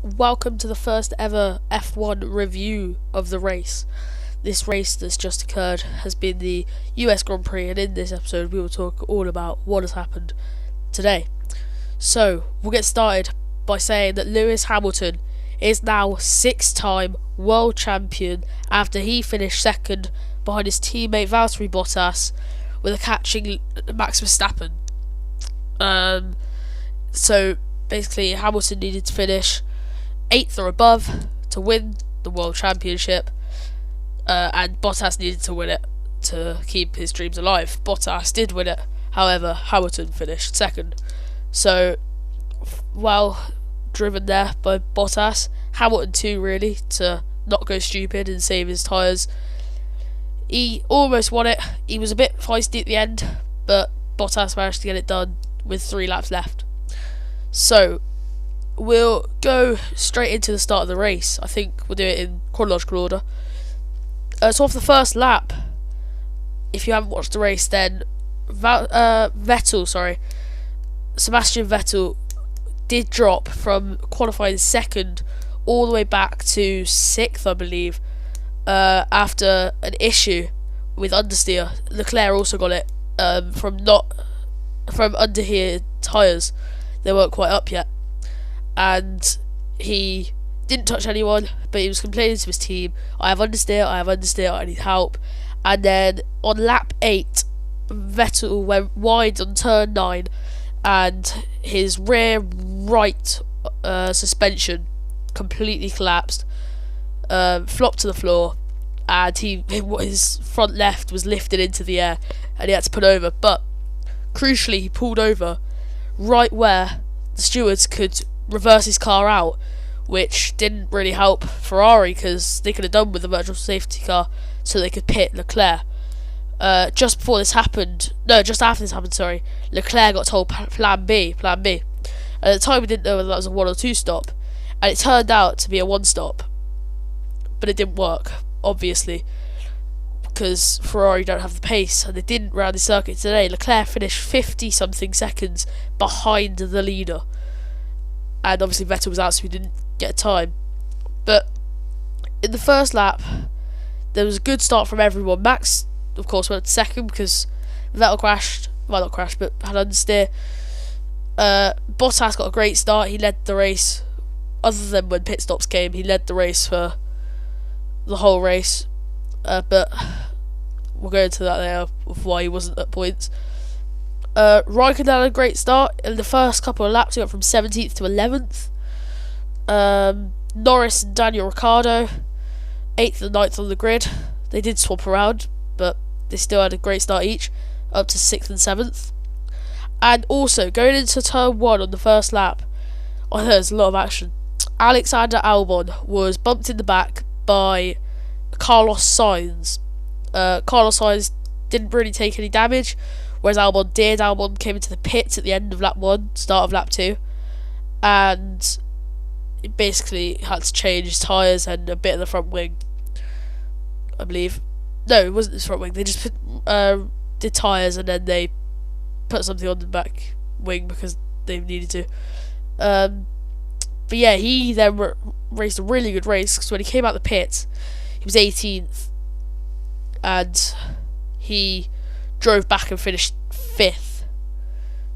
welcome to the first ever F1 review of the race. This race that's just occurred has been the US Grand Prix, and in this episode we will talk all about what has happened today. So, we'll get started by saying that Lewis Hamilton is now six-time world champion after he finished second behind his teammate Valtteri Bottas with a catching Max Verstappen. So basically Hamilton needed to finish 8th or above to win the world championship, and Bottas needed to win it to keep his dreams alive. Bottas did win it, however Hamilton finished second. So well driven there by Bottas. Hamilton too, really, to not go stupid and save his tyres. He almost won it. He was a bit feisty at the end, but Bottas managed to get it done with 3 laps left. So we'll go straight into the start of the race. I think we'll do it in chronological order. So off the first lap, if you haven't watched the race, then Sebastian Vettel did drop from qualifying second all the way back to 6th, I believe, after an issue with understeer. Leclerc also got it from under here tyres. They weren't quite up yet, and he didn't touch anyone, but he was complaining to his team, I have understeer, I need help. And then on lap 8, Vettel went wide on turn 9, and his rear right suspension completely collapsed, flopped to the floor, and his front left was lifted into the air, and he had to pull over. But crucially, he pulled over right where the stewards could reverse his car out, which didn't really help Ferrari, because they could have done with a virtual safety car so they could pit Leclerc. Just after this happened, Leclerc got told plan B. At the time we didn't know whether that was a 1 or 2 stop, and it turned out to be a 1 stop, but it didn't work, obviously, because Ferrari don't have the pace, and they didn't round the circuit today. Leclerc finished 50 something seconds behind the leader, and obviously Vettel was out, so he didn't get a time. But in the first lap, there was a good start from everyone. Max, of course, went second because Vettel not crashed, but had understeer. Bottas got a great start. He led the race, other than when pit stops came. He led the race for the whole race, but we'll go into that later of why he wasn't at points. Raikkonen had a great start. In the first couple of laps, he went from 17th to 11th. Norris and Daniel Ricciardo 8th and 9th on the grid. They did swap around, but they still had a great start each, up to 6th and 7th. And also, going into turn 1 on the first lap, there's a lot of action. Alexander Albon was bumped in the back by Carlos Sainz. Carlos Sainz didn't really take any damage, whereas Albon did. Albon came into the pits at the end of lap 1, start of lap 2, and it basically had to change his tyres and a bit of the front wing, I believe. No, it wasn't his front wing. They just did tyres, and then they put something on the back wing because they needed to. But yeah, he then raced a really good race, because when he came out the pits, he was 18th, and he drove back and finished 5th.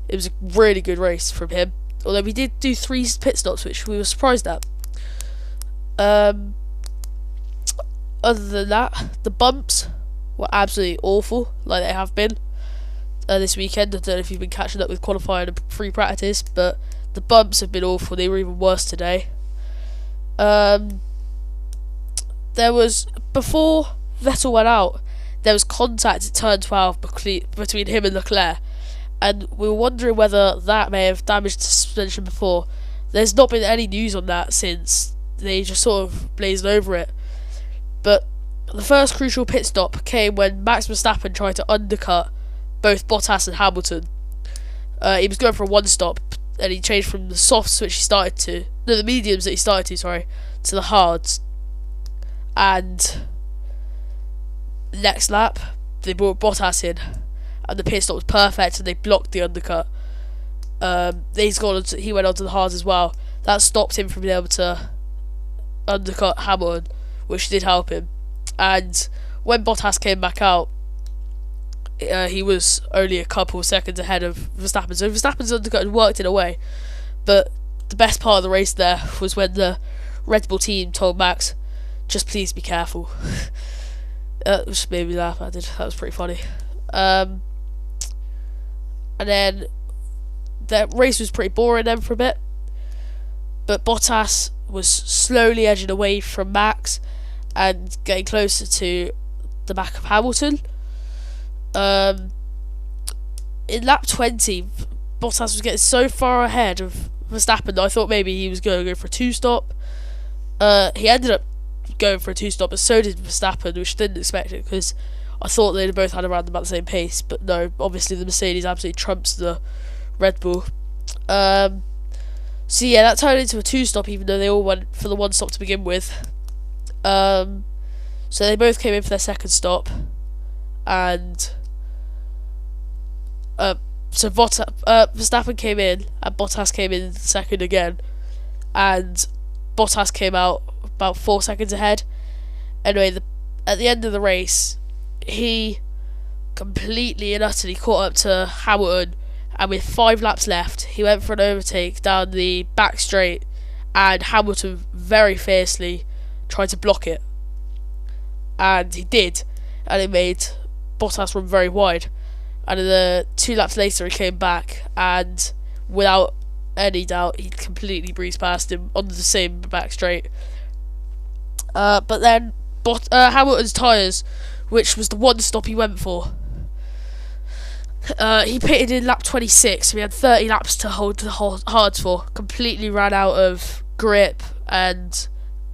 It was a really good race from him, although we did do 3 pit stops, which we were surprised at. Other than that, the bumps were absolutely awful, like they have been this weekend. I don't know if you've been catching up with qualifying and free practice, but the bumps have been awful. They were even worse today. There was, before Vettel went out, there was contact at turn 12 between him and Leclerc, and we were wondering whether that may have damaged the suspension before. There's not been any news on that since they just sort of blazed over it. But the first crucial pit stop came when Max Verstappen tried to undercut both Bottas and Hamilton. He was going for a 1 stop, and he changed from the softs, which he started to, no, the mediums that he started to the hards. And next lap, they brought Bottas in, and the pit stop was perfect, and they blocked the undercut. He went on to the hards as well. that stopped him from being able to undercut Hamilton, which did help him. And when Bottas came back out, he was only a couple seconds ahead of Verstappen. So Verstappen's undercut had worked in a way, but the best part of the race there was when the Red Bull team told Max, just please be careful. Which made me laugh. That was pretty funny. And then the race was pretty boring then for a bit, but Bottas was slowly edging away from Max and getting closer to the back of Hamilton. In lap 20, Bottas was getting so far ahead of Verstappen that I thought maybe he was going to go for a two-stop. He ended up going for a two-stop, but so did Verstappen, which I didn't expect it, because I thought they'd both had around about the same pace. But no, obviously the Mercedes absolutely trumps the Red Bull. So yeah, that turned into a two-stop, even though they all went for the one stop to begin with. So they both came in for their second stop, and so Verstappen came in and Bottas came in second again, and Bottas came out about 4 seconds ahead. Anyway, at the end of the race, he completely and utterly caught up to Hamilton, and with 5 laps left, he went for an overtake down the back straight, and Hamilton very fiercely tried to block it, and he did, and it made Bottas run very wide. And then 2 laps later, he came back, and without any doubt, he completely breezed past him on the same back straight. But then Hamilton's tyres, which was the one stop he went for, he pitted in lap 26, so he had 30 laps to hold the hards for, completely ran out of grip, and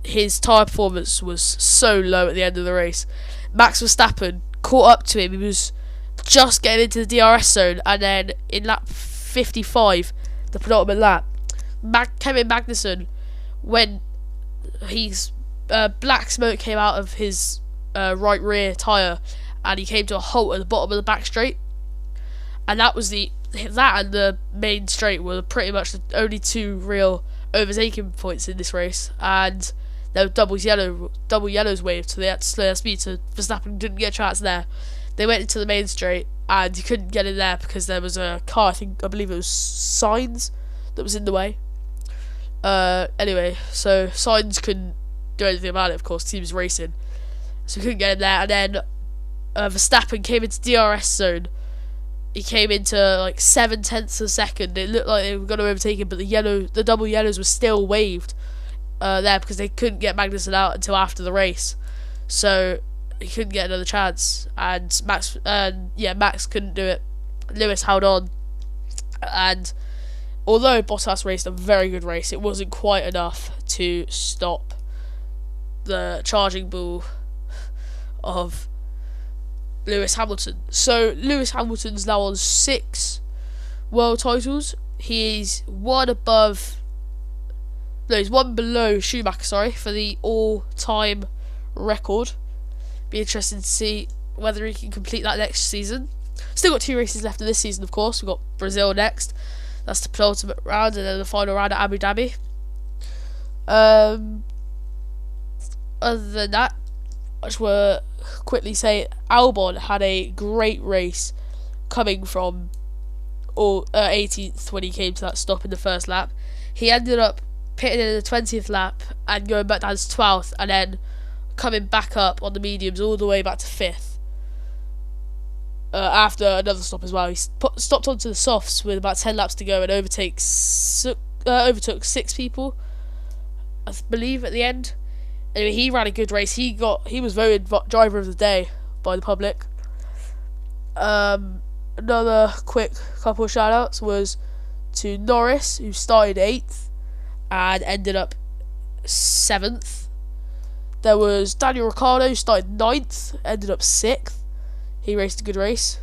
his tyre performance was so low at the end of the race. Max Verstappen caught up to him. He was just getting into the DRS zone, and then in lap 55, the penultimate lap, Kevin Magnussen, when his black smoke came out of his right rear tyre, and he came to a halt at the bottom of the back straight, and that and the main straight were pretty much the only 2 real overtaking points in this race, and there were double yellows waved, so they had to slow their speed, so Verstappen didn't get a chance there. They went into the main straight, and he couldn't get in there because there was a car, I believe it was Sainz, that was in the way. Anyway, so Sainz couldn't do anything about it, of course, he was racing, so he couldn't get in there. And then Verstappen came into DRS zone. He came into like 7/10 of a second. It looked like they were going to overtake him, but the double yellows were still waved there, because they couldn't get Magnussen out until after the race, so he couldn't get another chance. And Max couldn't do it. Lewis held on, and although Bottas raced a very good race, it wasn't quite enough to stop the charging bull of Lewis Hamilton. So Lewis Hamilton's now on 6 world titles. He's one below Schumacher, for the all-time record. Be interesting to see whether he can complete that next season. Still got 2 races left in this season, of course. We've got Brazil next. That's the penultimate round, and then the final round at Abu Dhabi. Other than that, I just want to quickly say Albon had a great race, coming from 18th when he came to that stop in the first lap. He ended up pitting in the 20th lap and going back down to 12th, and then coming back up on the mediums all the way back to 5th. After another stop as well, he stopped onto the softs with about 10 laps to go and overtook 6 people, I believe, at the end. Anyway, he ran a good race. He was voted driver of the day by the public. Another quick couple of shout outs was to Norris, who started 8th and ended up 7th. There was Daniel Ricciardo, who started 9th, ended up 6th. He raced a good race.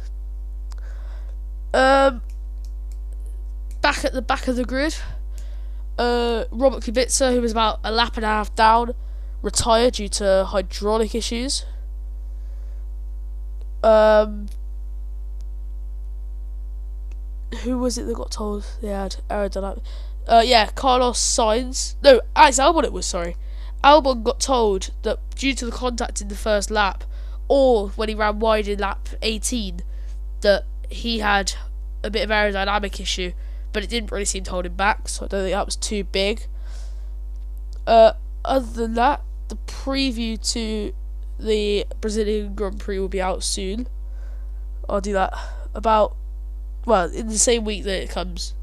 Back at the back of the grid, Robert Kubica, who was about a lap and a half down, retired due to hydraulic issues. Who was it that got told they had aerodynamic? Yeah, Carlos Sainz. No, Alex Albon it was, sorry. Albon got told that due to the contact in the first lap, or when he ran wide in lap 18, that he had a bit of aerodynamic issue, but it didn't really seem to hold him back, so I don't think that was too big. Other than that, the preview to the Brazilian Grand Prix will be out soon. I'll do that in the same week that it comes.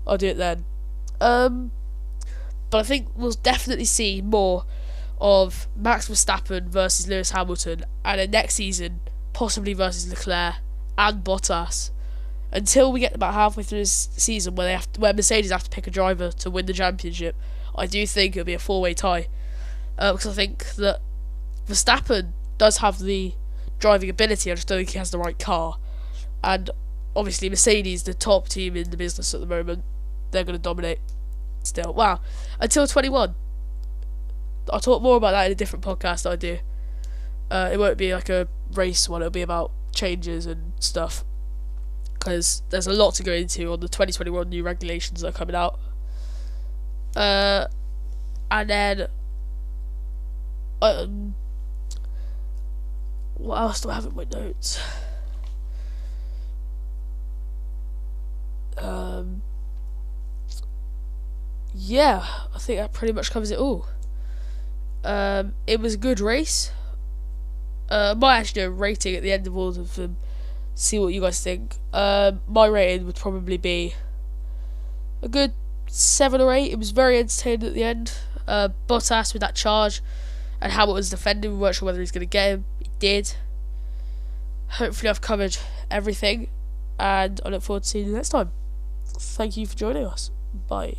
I'll do it then. But I think we'll definitely see more of Max Verstappen versus Lewis Hamilton, and then next season possibly versus Leclerc and Bottas. Until we get about halfway through this season, where Mercedes have to pick a driver to win the championship, I do think it'll be a four-way tie. Because I think that Verstappen does have the driving ability. I just don't think he has the right car. And obviously Mercedes, the top team in the business at the moment, they're going to dominate still. Wow. Until 21. I'll talk more about that in a different podcast that I do. It won't be like a race one. It'll be about changes and stuff. Because there's a lot to go into on the 2021 new regulations that are coming out. And then... what else do I have in my notes? Yeah, I think that pretty much covers it all. It was a good race. Might actually do a rating at the end of all of them. See what you guys think. My rating would probably be a good 7 or 8. It was very entertaining at the end. Bottas with that charge and Hamilton's defending. We weren't sure whether he's going to get him. He did. Hopefully I've covered everything, and I look forward to seeing you next time. Thank you for joining us. Bye.